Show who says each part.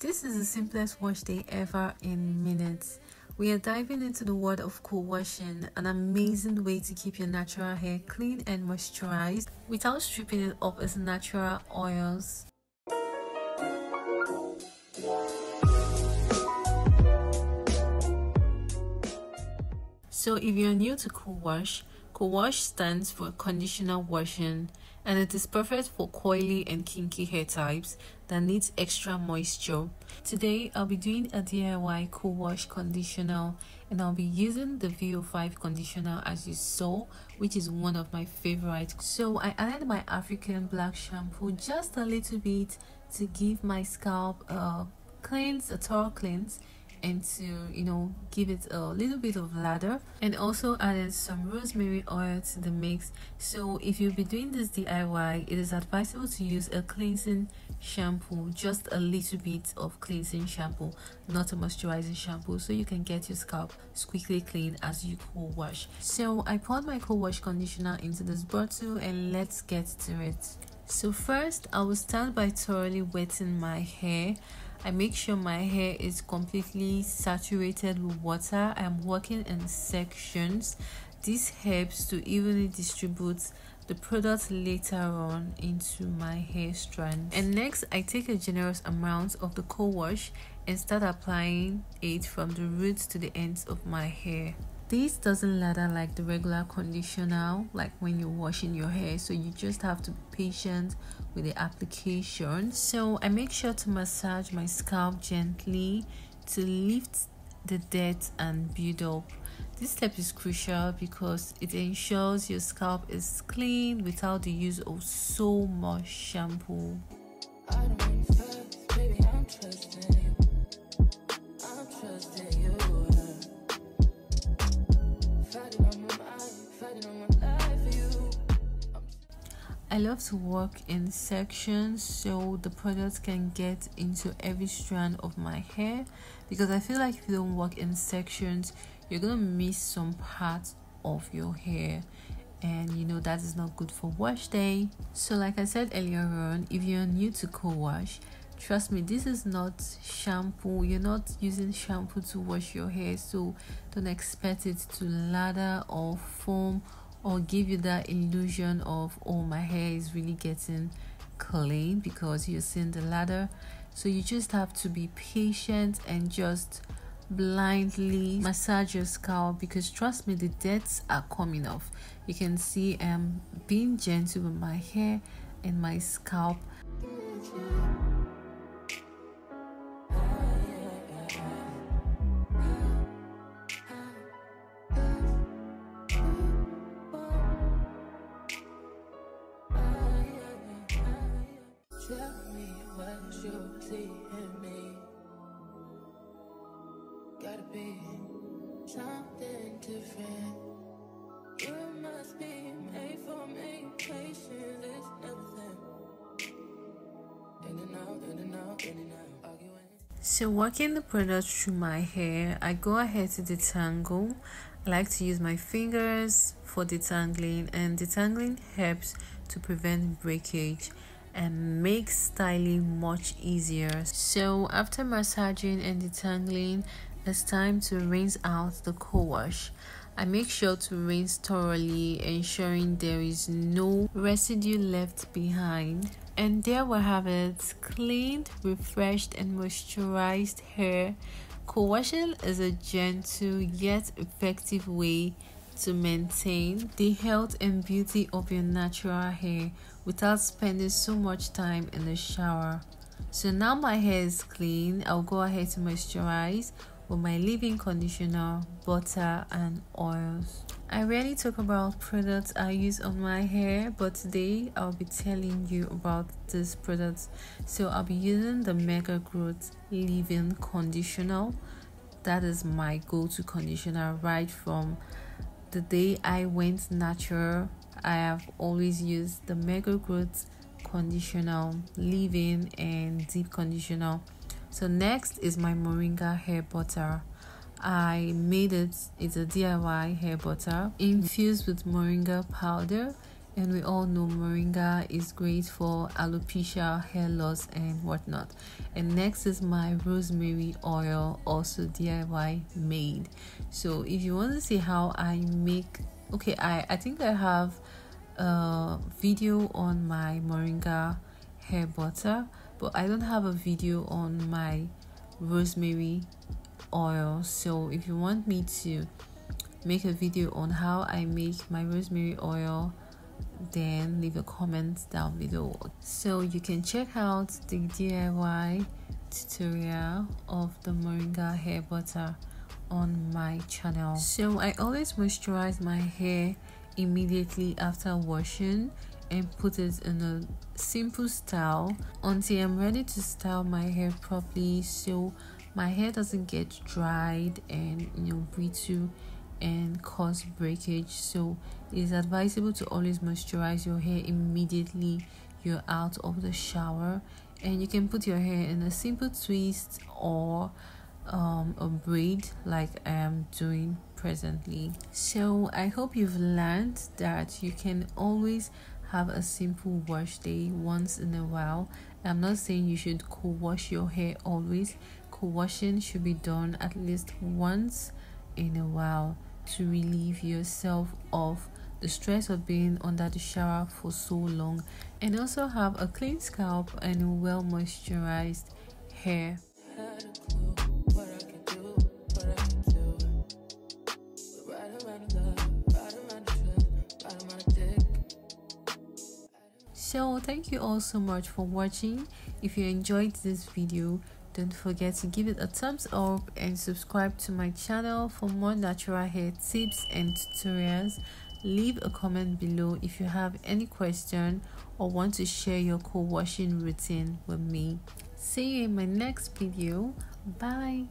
Speaker 1: This is the simplest wash day ever in minutes. We are diving into the world of co-washing, an amazing way to keep your natural hair clean and moisturized without stripping it of its natural oils. So if you're new to CoWash, CoWash stands for conditioner washing, and it is perfect for coily and kinky hair types that needs extra moisture. Today I'll be doing a DIY CoWash conditioner, and I'll be using the VO5 conditioner as you saw, which is one of my favorites. So I added my African black shampoo just a little bit to give my scalp a thorough cleanse, and to give it a little bit of lather, and also added some rosemary oil to the mix. So if you'll be doing this DIY, it is advisable to use a cleansing shampoo, just a little bit of cleansing shampoo, not a moisturizing shampoo, so you can get your scalp squeaky clean as you co-wash. So I poured my co-wash conditioner into this bottle, and let's get to it. So first I will start by thoroughly wetting my hair. I make sure my hair is completely saturated with water. I'm working in sections. This helps to evenly distribute the product later on into my hair strand. And next, I take a generous amount of the co-wash and start applying it from the roots to the ends of my hair. This doesn't lather like the regular conditioner, like when you're washing your hair, so you just have to be patient with the application. So I make sure to massage my scalp gently to lift the dirt and build up. This step is crucial because it ensures your scalp is clean without the use of so much shampoo. I don't want fuss, baby, I'm trusting you. I'm trusting you. I love to work in sections so the product can get into every strand of my hair, because I feel like if you don't work in sections, you're gonna miss some parts of your hair, and that is not good for wash day. So like I said earlier on, if you're new to co-wash, trust me, this is not shampoo. You're not using shampoo to wash your hair, so don't expect it to lather or foam or give you that illusion of, oh, my hair is really getting clean, because you're seeing the lather. So you just have to be patient and just blindly massage your scalp, because trust me, the debts are coming off. You can see I'm being gentle with my hair and my scalp.
Speaker 2: Tell me what you see in me. Gotta be something different. You must be made for me. Patience is nothing. In and out, in and out, in and out. Arguing.
Speaker 1: So working the product through my hair, I go ahead to detangle. I like to use my fingers for detangling, and detangling helps to prevent breakage and makes styling much easier. So after massaging and detangling, it's time to rinse out the co-wash. I make sure to rinse thoroughly, ensuring there is no residue left behind. And there we have it, cleaned, refreshed and moisturized hair. Co-washing is a gentle yet effective way to maintain the health and beauty of your natural hair without spending so much time in the shower. So now my hair is clean, I'll go ahead to moisturize with my leave-in conditioner, butter and oils. I rarely talk about products I use on my hair, but today I'll be telling you about this product. So I'll be using the Mega Growth leave-in conditioner. That is my go-to conditioner right from the day I went natural. I have always used the Mega Growth conditioner, leave-in and deep conditioner. So next is my moringa hair butter. I made it's a DIY hair butter infused with moringa powder and we all know moringa is great for alopecia, hair loss and whatnot. And next is my rosemary oil, also DIY made. So if you want to see how I make, okay, I think I have a video on my moringa hair butter, but I don't have a video on my rosemary oil. So if you want me to make a video on how I make my rosemary oil, then leave a comment down below. So you can check out the DIY tutorial of the moringa hair butter on my channel. So I always moisturize my hair immediately after washing and put it in a simple style until I'm ready to style my hair properly, so my hair doesn't get dried and brittle and cause breakage. So it is advisable to always moisturize your hair immediately you're out of the shower, and you can put your hair in a simple twist or a braid like I am doing presently. So I hope you've learned that you can always have a simple wash day once in a while. I'm not saying you should co-wash your hair always. Co-washing should be done at least once in a while to relieve yourself of the stress of being under the shower for so long, and also have a clean scalp and well moisturized hair. So thank you all so much for watching. If you enjoyed this video, don't forget to give it a thumbs up and subscribe to my channel for more natural hair tips and tutorials. Leave a comment below if you have any question or want to share your co-washing routine with me. See you in my next video. Bye.